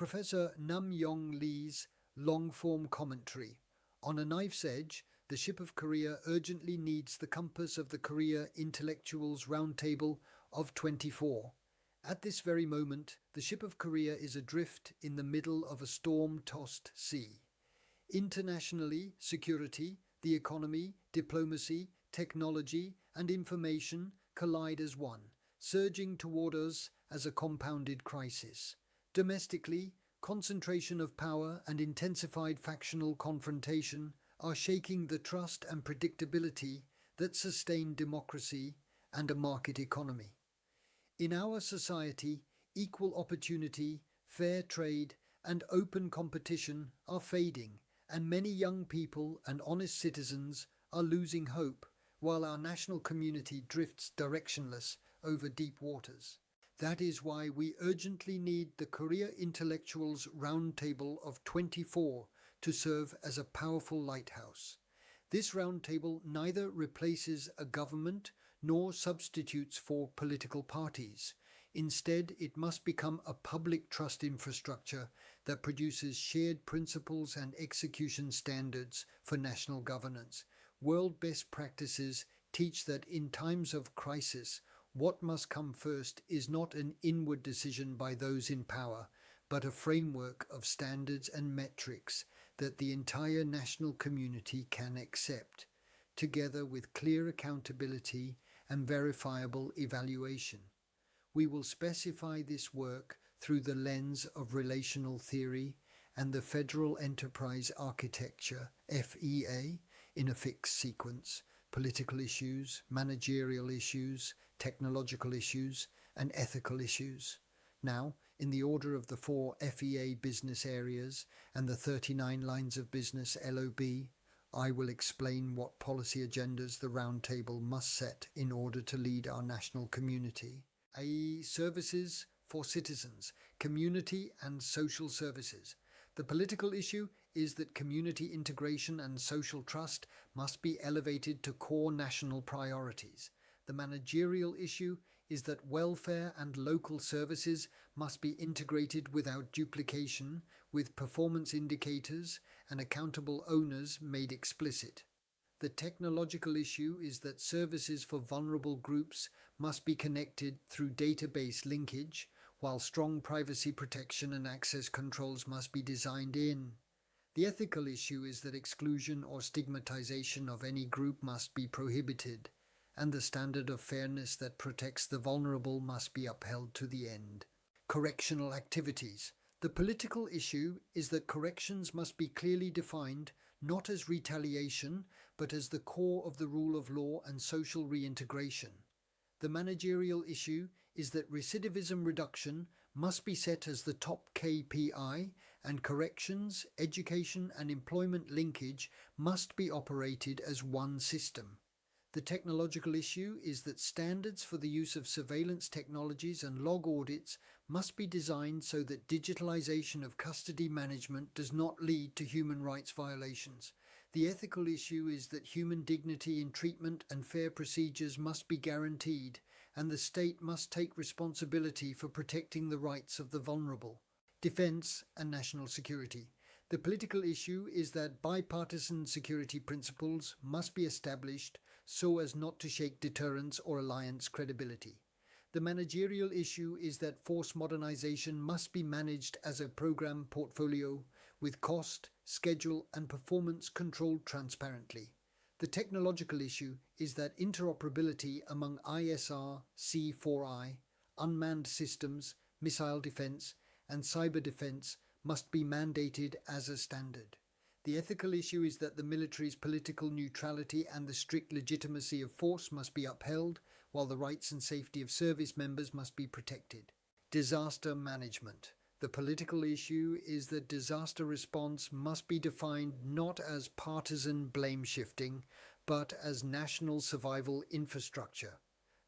Professor Nam Yong Lee's long-form commentary. On a knife's edge, the ship of Korea urgently needs the compass of the Korea Intellectuals Roundtable of 24. At this very moment, the ship of Korea is adrift in the middle of a storm-tossed sea. Internationally, security, the economy, diplomacy, technology, and information collide as one, surging toward us as a compounded crisis. Domestically, concentration of power and intensified factional confrontation are shaking the trust and predictability that sustain democracy and a market economy. In our society, equal opportunity, fair trade, and open competition are fading, and many young people and honest citizens are losing hope, while our national community drifts directionless over deep waters. That is why we urgently need the Korea Intellectuals Roundtable of 24 to serve as a powerful lighthouse. This roundtable neither replaces a government nor substitutes for political parties. Instead, it must become a public trust infrastructure that produces shared principles and execution standards for national governance. World best practices teach that in times of crisis, what must come first is not an inward decision by those in power, but a framework of standards and metrics that the entire national community can accept, together with clear accountability and verifiable evaluation. We will specify this work through the lens of relational theory and the Federal Enterprise Architecture, FEA, in a fixed sequence: political issues, managerial issues, technological issues, and ethical issues. Now, in the order of the 4 FEA business areas and the 39 lines of business LOB, I will explain what policy agendas the Roundtable must set in order to lead our national community, i.e. services for citizens, community and social services. The political issue is that community integration and social trust must be elevated to core national priorities. The managerial issue is that welfare and local services must be integrated without duplication, with performance indicators and accountable owners made explicit. The technological issue is that services for vulnerable groups must be connected through database linkage, while strong privacy protection and access controls must be designed in. The ethical issue is that exclusion or stigmatization of any group must be prohibited, and the standard of fairness that protects the vulnerable must be upheld to the end. Correctional activities. The political issue is that corrections must be clearly defined, not as retaliation, but as the core of the rule of law and social reintegration. The managerial issue is that recidivism reduction must be set as the top KPI, and corrections, education and employment linkage must be operated as one system. The technological issue is that standards for the use of surveillance technologies and log audits must be designed so that digitalization of custody management does not lead to human rights violations. The ethical issue is that human dignity in treatment and fair procedures must be guaranteed, and the state must take responsibility for protecting the rights of the vulnerable. Defense and national security. The political issue is that bipartisan security principles must be established so as not to shake deterrence or alliance credibility. The managerial issue is that force modernization must be managed as a program portfolio with cost, schedule, and performance controlled transparently. The technological issue is that interoperability among ISR, C4I, unmanned systems, missile defense, and cyber defense must be mandated as a standard. The ethical issue is that the military's political neutrality and the strict legitimacy of force must be upheld, while the rights and safety of service members must be protected. Disaster management. The political issue is that disaster response must be defined not as partisan blame shifting, but as national survival infrastructure.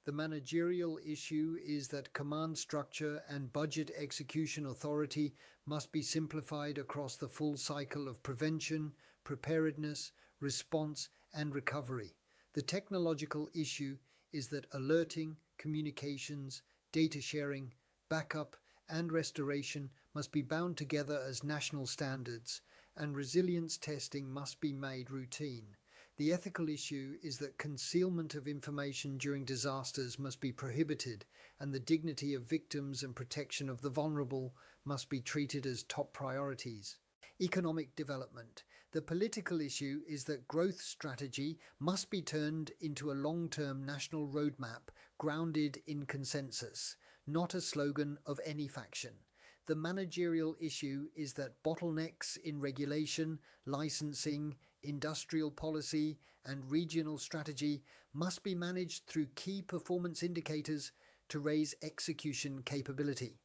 The managerial issue is that command structure and budget execution authority must be simplified across the full cycle of prevention, preparedness, response, and recovery. The technological issue is that alerting, communications, data sharing, backup, and restoration must be bound together as national standards, and resilience testing must be made routine. The ethical issue is that concealment of information during disasters must be prohibited, and the dignity of victims and protection of the vulnerable must be treated as top priorities. Economic development. The political issue is that growth strategy must be turned into a long-term national roadmap grounded in consensus, not a slogan of any faction. The managerial issue is that bottlenecks in regulation, licensing, industrial policy, and regional strategy must be managed through key performance indicators to raise execution capability.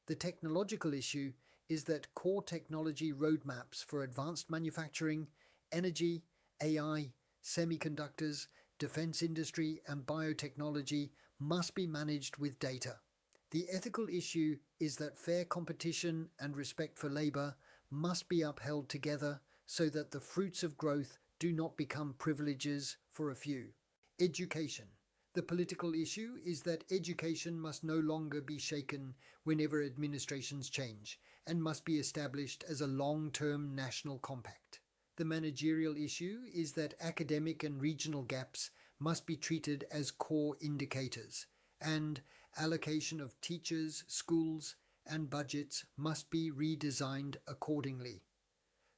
The technological issue is that core technology roadmaps for advanced manufacturing, energy, AI, semiconductors, defense industry, and biotechnology must be managed with data. The ethical issue is that fair competition and respect for labor must be upheld together so that the fruits of growth do not become privileges for a few. Education. The political issue is that education must no longer be shaken whenever administrations change and must be established as a long-term national compact. The managerial issue is that academic and regional gaps must be treated as core indicators, and allocation of teachers, schools, and budgets must be redesigned accordingly.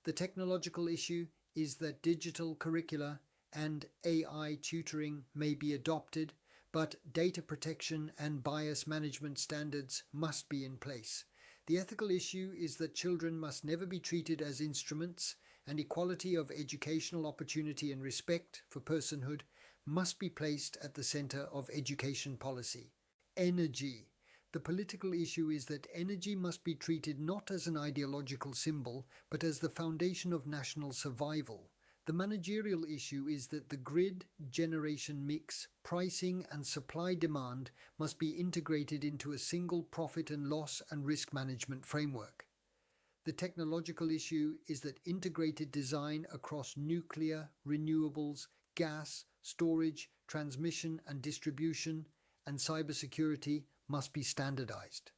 The technological issue is that digital curricula and AI tutoring may be adopted, but data protection and bias management standards must be in place. The ethical issue is that children must never be treated as instruments, and equality of educational opportunity and respect for personhood must be placed at the center of education policy. Energy. The political issue is that energy must be treated not as an ideological symbol, but as the foundation of national survival. The managerial issue is that the grid, generation mix, pricing and supply-demand must be integrated into a single profit and loss and risk management framework. The technological issue is that integrated design across nuclear, renewables, gas, storage, transmission and distribution, and cybersecurity must be standardized.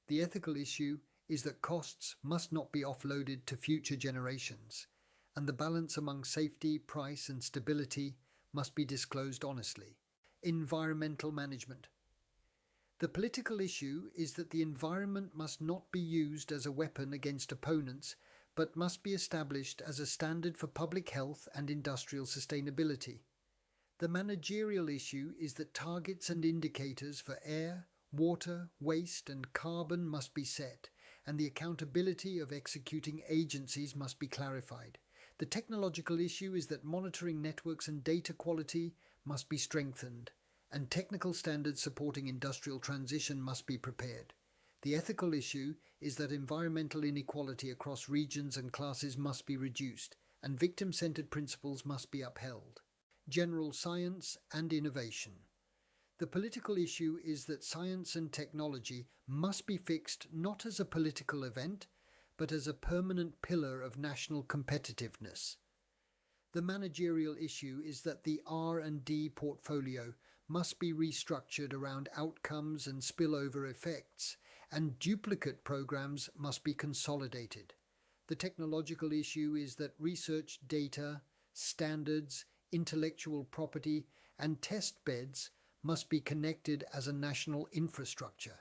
The ethical issue is that costs must not be offloaded to future generations, and the balance among safety, price, and stability must be disclosed honestly. Environmental management. The political issue is that the environment must not be used as a weapon against opponents, but must be established as a standard for public health and industrial sustainability. The managerial issue is that targets and indicators for air, water, waste, and carbon must be set, and the accountability of executing agencies must be clarified. The technological issue is that monitoring networks and data quality must be strengthened, and technical standards supporting industrial transition must be prepared. The ethical issue is that environmental inequality across regions and classes must be reduced, and victim-centered principles must be upheld. General science and innovation. The political issue is that science and technology must be fixed not as a political event, but as a permanent pillar of national competitiveness. The managerial issue is that the R&D portfolio must be restructured around outcomes and spillover effects, and duplicate programs must be consolidated. The technological issue is that research data, standards, intellectual property, and test beds must be connected as a national infrastructure.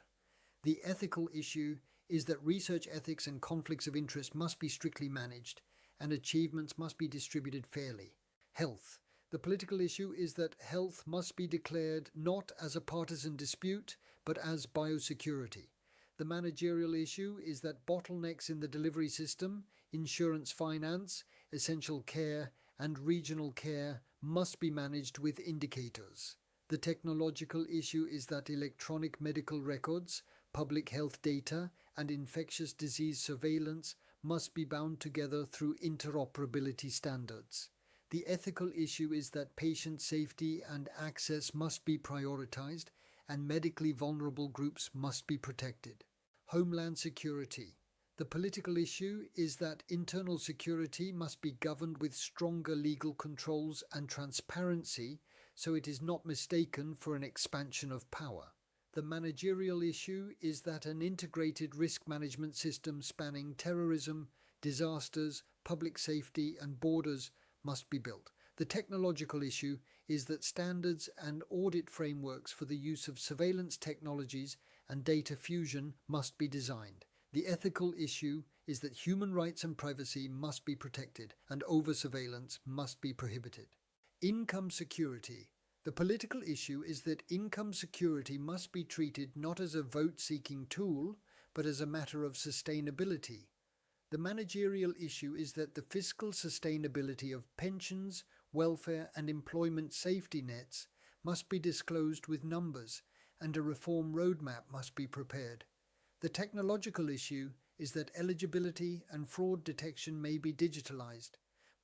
The ethical issue is that research ethics and conflicts of interest must be strictly managed, and achievements must be distributed fairly. Health. The political issue is that health must be declared not as a partisan dispute, but as biosecurity. The managerial issue is that bottlenecks in the delivery system, insurance finance, essential care, and regional care must be managed with indicators. The technological issue is that electronic medical records, public health data, and infectious disease surveillance must be bound together through interoperability standards. The ethical issue is that patient safety and access must be prioritized, and medically vulnerable groups must be protected. Homeland security. The political issue is that internal security must be governed with stronger legal controls and transparency, so it is not mistaken for an expansion of power. The managerial issue is that an integrated risk management system spanning terrorism, disasters, public safety, and borders must be built. The technological issue is that standards and audit frameworks for the use of surveillance technologies and data fusion must be designed. The ethical issue is that human rights and privacy must be protected and over-surveillance must be prohibited. Income security. The political issue is that income security must be treated not as a vote-seeking tool, but as a matter of sustainability. The managerial issue is that the fiscal sustainability of pensions, welfare and employment safety nets must be disclosed with numbers, and a reform roadmap must be prepared. The technological issue is that eligibility and fraud detection may be digitalized,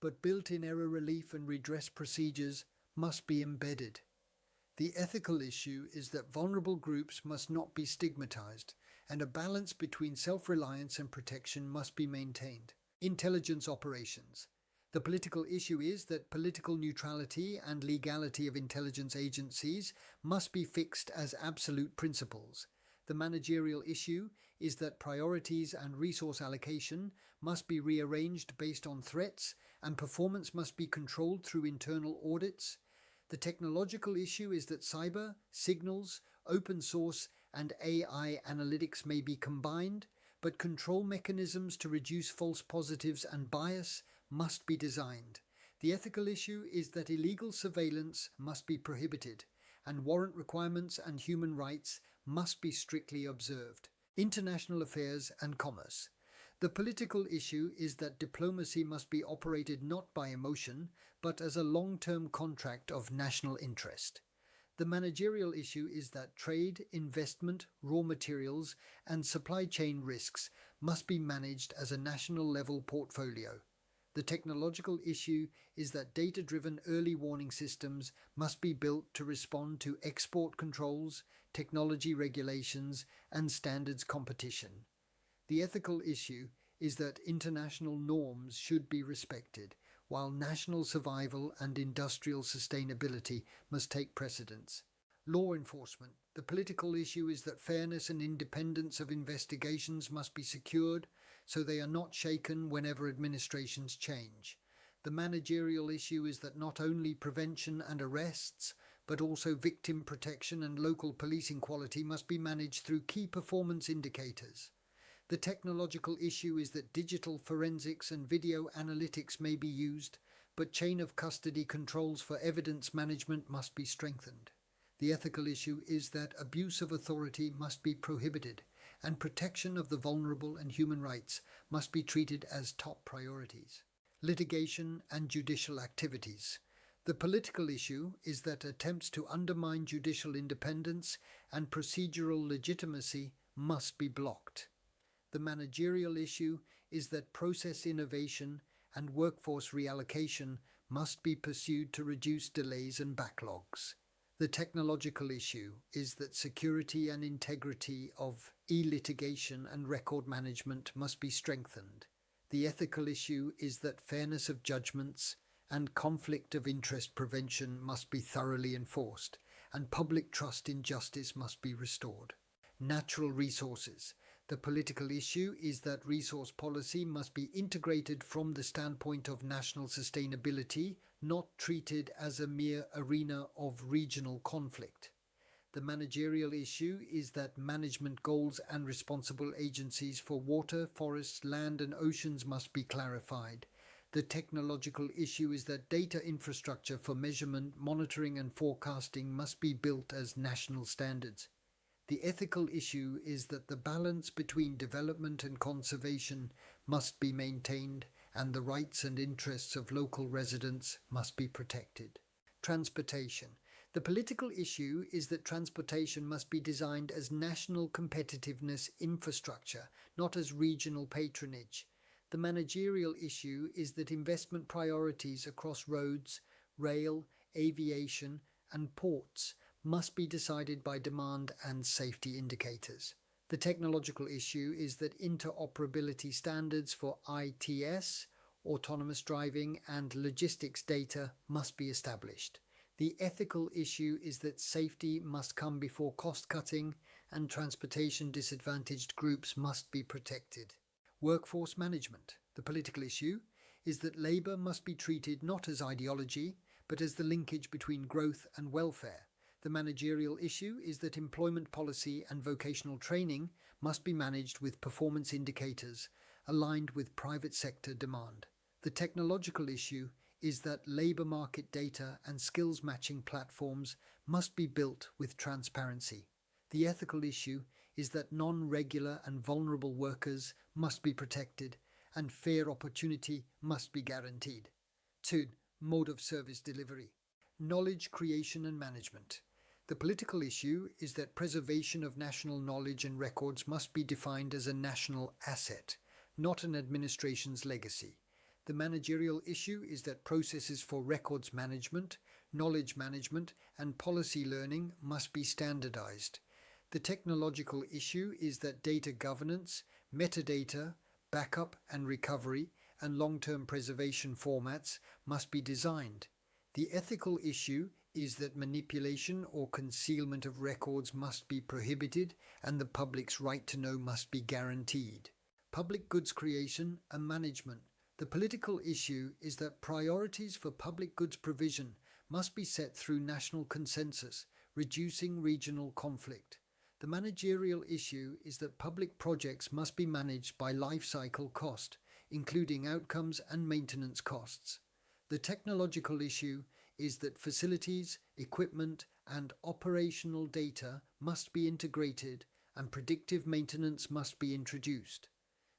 but built-in error relief and redress procedures must be embedded. The ethical issue is that vulnerable groups must not be stigmatized, and a balance between self-reliance and protection must be maintained. Intelligence operations. The political issue is that political neutrality and legality of intelligence agencies must be fixed as absolute principles. The managerial issue is that priorities and resource allocation must be rearranged based on threats, and performance must be controlled through internal audits. The technological issue is that cyber, signals, open source, and AI analytics may be combined, but control mechanisms to reduce false positives and bias must be designed. The ethical issue is that illegal surveillance must be prohibited, and warrant requirements and human rights must be strictly observed. International affairs and commerce. The political issue is that diplomacy must be operated not by emotion, but as a long-term contract of national interest. The managerial issue is that trade, investment, raw materials, and supply chain risks must be managed as a national-level portfolio. The technological issue is that data-driven early warning systems must be built to respond to export controls, technology regulations, and standards competition. The ethical issue is that international norms should be respected, while national survival and industrial sustainability must take precedence. Law enforcement. The political issue is that fairness and independence of investigations must be secured, so they are not shaken whenever administrations change. The managerial issue is that not only prevention and arrests, but also victim protection and local policing quality must be managed through key performance indicators. The technological issue is that digital forensics and video analytics may be used, but chain of custody controls for evidence management must be strengthened. The ethical issue is that abuse of authority must be prohibited, and protection of the vulnerable and human rights must be treated as top priorities. Litigation and judicial activities. The political issue is that attempts to undermine judicial independence and procedural legitimacy must be blocked. The managerial issue is that process innovation and workforce reallocation must be pursued to reduce delays and backlogs. The technological issue is that security and integrity of e-litigation and record management must be strengthened. The ethical issue is that fairness of judgments and conflict of interest prevention must be thoroughly enforced, and public trust in justice must be restored. Natural resources. The political issue is that resource policy must be integrated from the standpoint of national sustainability, not treated as a mere arena of regional conflict. The managerial issue is that management goals and responsible agencies for water, forests, land and oceans must be clarified. The technological issue is that data infrastructure for measurement, monitoring and forecasting must be built as national standards. The ethical issue is that the balance between development and conservation must be maintained, and the rights and interests of local residents must be protected. Transportation. The political issue is that transportation must be designed as national competitiveness infrastructure, not as regional patronage. The managerial issue is that investment priorities across roads, rail, aviation, and ports must be decided by demand and safety indicators. The technological issue is that interoperability standards for ITS, autonomous driving, and logistics data must be established. The ethical issue is that safety must come before cost-cutting and transportation disadvantaged groups must be protected. Workforce management. The political issue is that labour must be treated not as ideology, but as the linkage between growth and welfare. The managerial issue is that employment policy and vocational training must be managed with performance indicators aligned with private sector demand. The technological issue is that labour market data and skills matching platforms must be built with transparency. The ethical issue is that non-regular and vulnerable workers must be protected and fair opportunity must be guaranteed. 2. Mode of service delivery. Knowledge creation and management. The political issue is that preservation of national knowledge and records must be defined as a national asset, not an administration's legacy. The managerial issue is that processes for records management, knowledge management, and policy learning must be standardized. The technological issue is that data governance, metadata, backup and recovery, and long-term preservation formats must be designed. The ethical issue is that manipulation or concealment of records must be prohibited and the public's right to know must be guaranteed. Public goods creation and management. The political issue is that priorities for public goods provision must be set through national consensus, reducing regional conflict. The managerial issue is that public projects must be managed by life cycle cost, including outcomes and maintenance costs. The technological issue is that facilities, equipment, and operational data must be integrated and predictive maintenance must be introduced.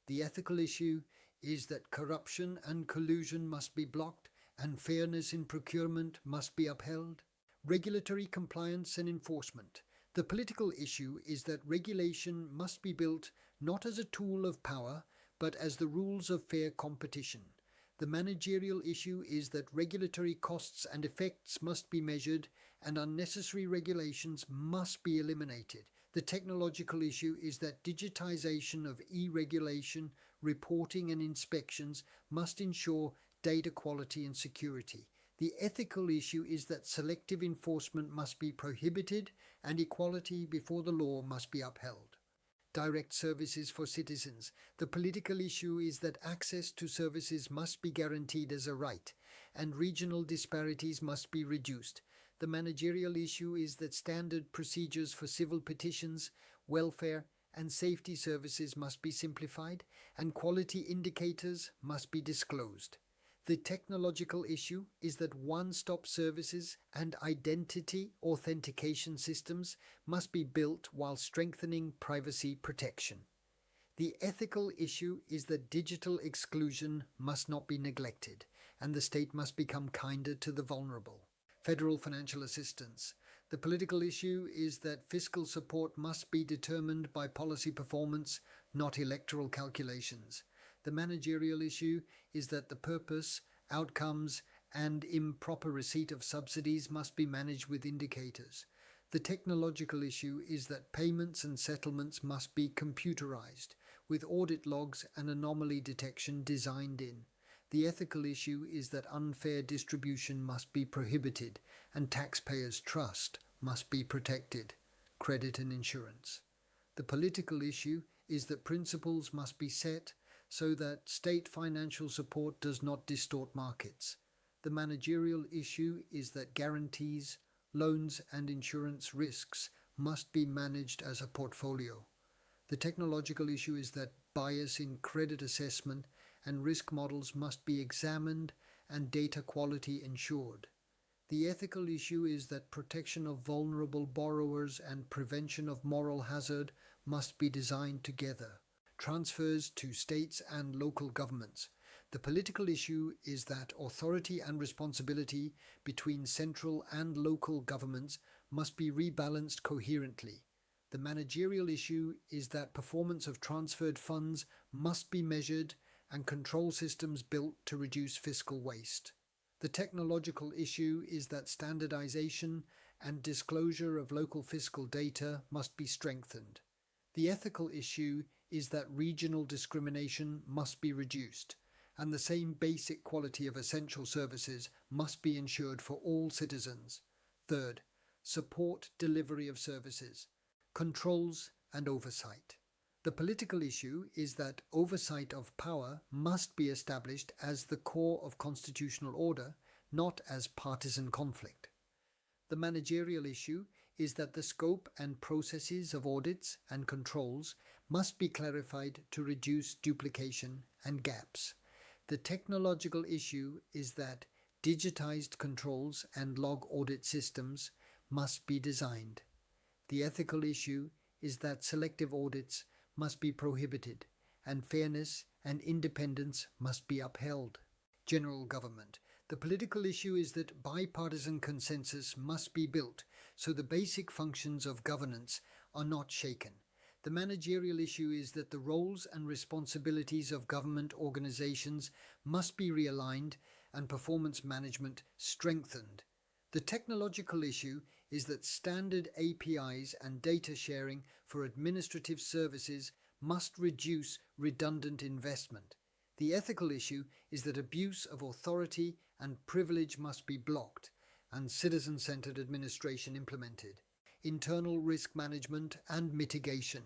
The ethical issue is that corruption and collusion must be blocked and fairness in procurement must be upheld. Regulatory compliance and enforcement. The political issue is that regulation must be built not as a tool of power, but as the rules of fair competition. The managerial issue is that regulatory costs and effects must be measured and unnecessary regulations must be eliminated. The technological issue is that digitization of e-regulation, reporting and inspections must ensure data quality and security. The ethical issue is that selective enforcement must be prohibited and equality before the law must be upheld. Direct services for citizens. The political issue is that access to services must be guaranteed as a right and regional disparities must be reduced. The managerial issue is that standard procedures for civil petitions, welfare, and safety services must be simplified and quality indicators must be disclosed. The technological issue is that one-stop services and identity authentication systems must be built while strengthening privacy protection. The ethical issue is that digital exclusion must not be neglected and the state must become kinder to the vulnerable. Federal financial assistance. The political issue is that fiscal support must be determined by policy performance, not electoral calculations. The managerial issue is that the purpose, outcomes, and improper receipt of subsidies must be managed with indicators. The technological issue is that payments and settlements must be computerized, with audit logs and anomaly detection designed in. The ethical issue is that unfair distribution must be prohibited and taxpayers' trust must be protected. Credit and insurance. The political issue is that principles must be set so that state financial support does not distort markets. The managerial issue is that guarantees, loans and insurance risks must be managed as a portfolio. The technological issue is that bias in credit assessment and risk models must be examined and data quality ensured. The ethical issue is that protection of vulnerable borrowers and prevention of moral hazard must be designed together. Transfers to states and local governments. The political issue is that authority and responsibility between central and local governments must be rebalanced coherently. The managerial issue is that performance of transferred funds must be measured and control systems built to reduce fiscal waste. The technological issue is that standardization and disclosure of local fiscal data must be strengthened. The ethical issue is that regional discrimination must be reduced, and the same basic quality of essential services must be ensured for all citizens. Third, support delivery of services, controls and oversight. The political issue is that oversight of power must be established as the core of constitutional order, not as partisan conflict. The managerial issue is that the scope and processes of audits and controls must be clarified to reduce duplication and gaps. The technological issue is that digitized controls and log audit systems must be designed. The ethical issue is that selective audits must be prohibited and fairness and independence must be upheld. General government. The political issue is that bipartisan consensus must be built so the basic functions of governance are not shaken. The managerial issue is that the roles and responsibilities of government organizations must be realigned and performance management strengthened. The technological issue is that standard APIs and data sharing for administrative services must reduce redundant investment. The ethical issue is that abuse of authority and privilege must be blocked and citizen-centered administration implemented. Internal risk management and mitigation.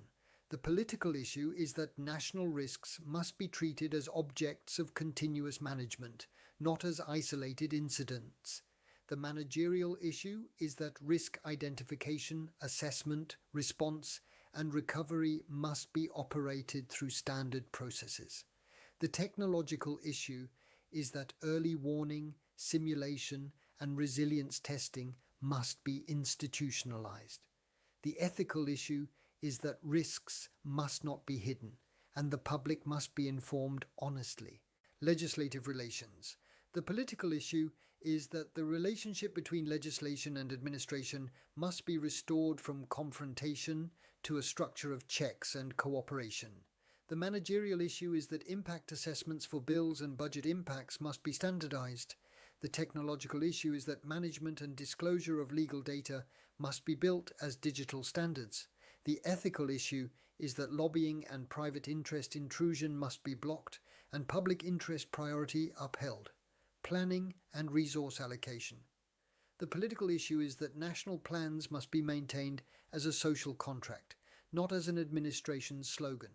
The political issue is that national risks must be treated as objects of continuous management, not as isolated incidents. The managerial issue is that risk identification, assessment, response, and recovery must be operated through standard processes. The technological issue is that early warning, simulation, and resilience testing must be institutionalized. The ethical issue is that risks must not be hidden, and the public must be informed honestly. Legislative relations. The political issue is that the relationship between legislation and administration must be restored from confrontation to a structure of checks and cooperation. The managerial issue is that impact assessments for bills and budget impacts must be standardized. The technological issue is that management and disclosure of legal data must be built as digital standards. The ethical issue is that lobbying and private interest intrusion must be blocked and public interest priority upheld. Planning and resource allocation. The political issue is that national plans must be maintained as a social contract, not as an administration slogan.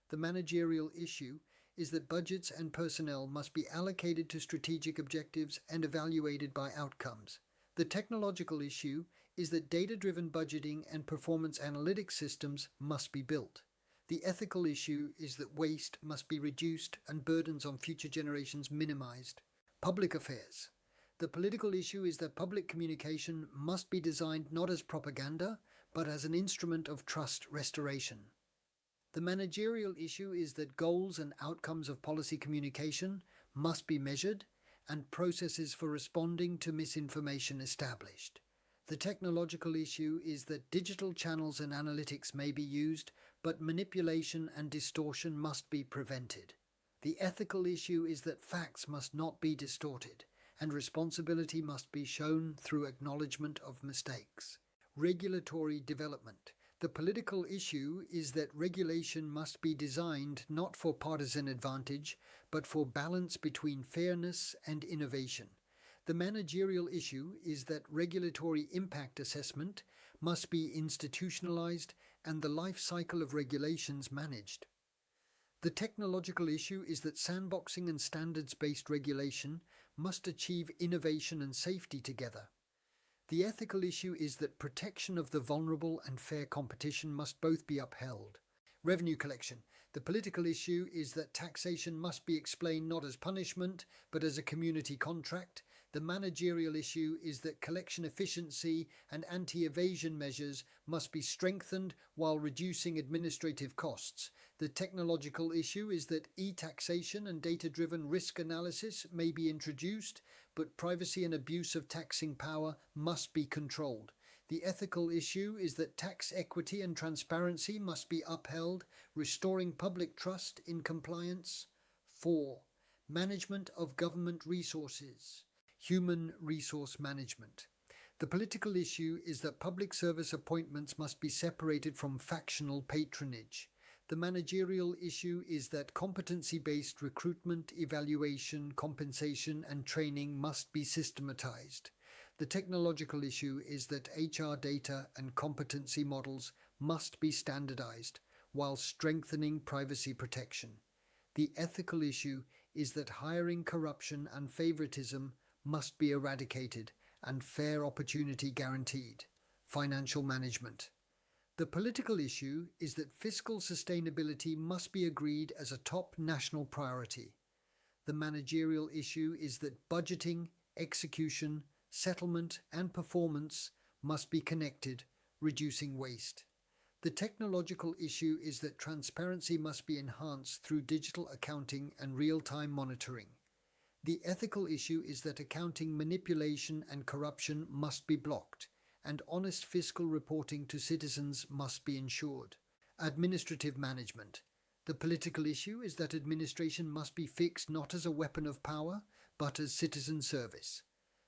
The managerial issue is that budgets and personnel must be allocated to strategic objectives and evaluated by outcomes. The technological issue is that data-driven budgeting and performance analytics systems must be built. The ethical issue is that waste must be reduced and burdens on future generations minimized. Public affairs. The political issue is that public communication must be designed not as propaganda, but as an instrument of trust restoration. The managerial issue is that goals and outcomes of policy communication must be measured and processes for responding to misinformation established. The technological issue is that digital channels and analytics may be used, but manipulation and distortion must be prevented. The ethical issue is that facts must not be distorted, and responsibility must be shown through acknowledgement of mistakes. Regulatory development. The political issue is that regulation must be designed not for partisan advantage, but for balance between fairness and innovation. The managerial issue is that regulatory impact assessment must be institutionalized and the life cycle of regulations managed. The technological issue is that sandboxing and standards-based regulation must achieve innovation and safety together. The ethical issue is that protection of the vulnerable and fair competition must both be upheld. Revenue collection. The political issue is that taxation must be explained not as punishment, but as a community contract. The managerial issue is that collection efficiency and anti-evasion measures must be strengthened while reducing administrative costs. The technological issue is that e-taxation and data-driven risk analysis may be introduced, but privacy and abuse of taxing power must be controlled. The ethical issue is that tax equity and transparency must be upheld, restoring public trust in compliance. 4. Management of government resources. Human resource management. The political issue is that public service appointments must be separated from factional patronage. The managerial issue is that competency-based recruitment, evaluation, compensation, and training must be systematized. The technological issue is that HR data and competency models must be standardized while strengthening privacy protection. The ethical issue is that hiring corruption and favoritism must be eradicated and fair opportunity guaranteed. Financial management. The political issue is that fiscal sustainability must be agreed as a top national priority. The managerial issue is that budgeting, execution, settlement, and performance must be connected, reducing waste. The technological issue is that transparency must be enhanced through digital accounting and real-time monitoring. The ethical issue is that accounting manipulation and corruption must be blocked, and honest fiscal reporting to citizens must be ensured. Administrative management. The political issue is that administration must be fixed not as a weapon of power, but as citizen service.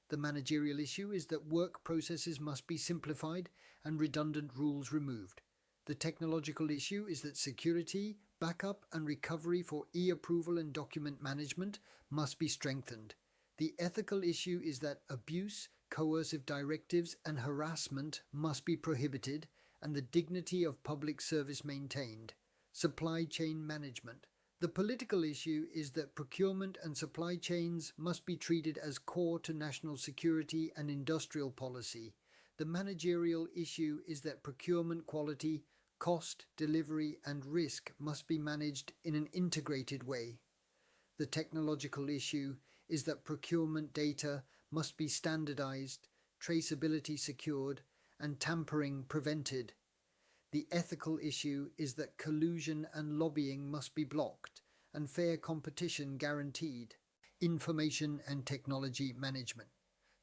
The managerial issue is that work processes must be simplified and redundant rules removed. The technological issue is that security, backup and recovery for e-approval and document management must be strengthened. The ethical issue is that abuse, coercive directives and harassment must be prohibited and the dignity of public service maintained. Supply chain management. The political issue is that procurement and supply chains must be treated as core to national security and industrial policy. The managerial issue is that procurement quality, cost, delivery, and risk must be managed in an integrated way. The technological issue is that procurement data must be standardized, traceability secured, and tampering prevented. The ethical issue is that collusion and lobbying must be blocked and fair competition guaranteed. Information and technology management.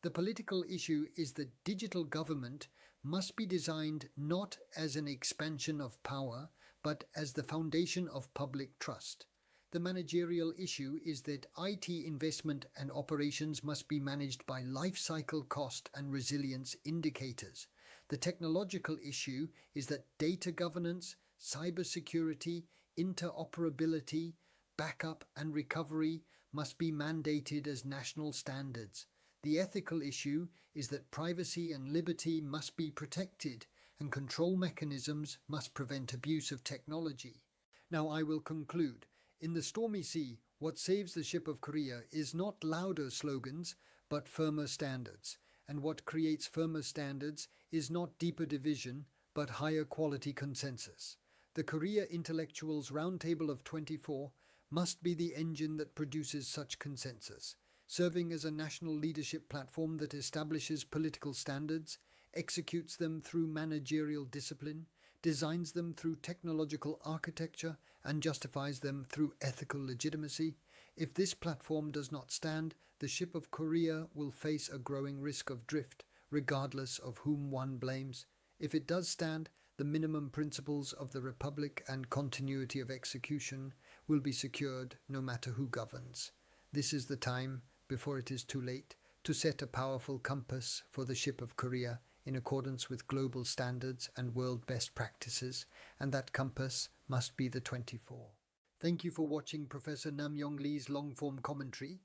The political issue is that digital government must be designed not as an expansion of power, but as the foundation of public trust. The managerial issue is that IT investment and operations must be managed by life cycle cost and resilience indicators. The technological issue is that data governance, cybersecurity, interoperability, backup and recovery must be mandated as national standards. The ethical issue is that privacy and liberty must be protected and control mechanisms must prevent abuse of technology. Now I will conclude. In the stormy sea, what saves the ship of Korea is not louder slogans, but firmer standards. And what creates firmer standards is not deeper division, but higher quality consensus. The Korea Intellectuals Roundtable of 24 must be the engine that produces such consensus, serving as a national leadership platform that establishes political standards, executes them through managerial discipline, designs them through technological architecture, and justifies them through ethical legitimacy. If this platform does not stand, the ship of Korea will face a growing risk of drift, regardless of whom one blames. If it does stand, the minimum principles of the Republic and continuity of execution will be secured no matter who governs. This is the time, before it is too late, to set a powerful compass for the ship of Korea in accordance with global standards and world best practices, and that compass must be the 24. Thank you for watching Professor Nam Yong Lee's long-form commentary.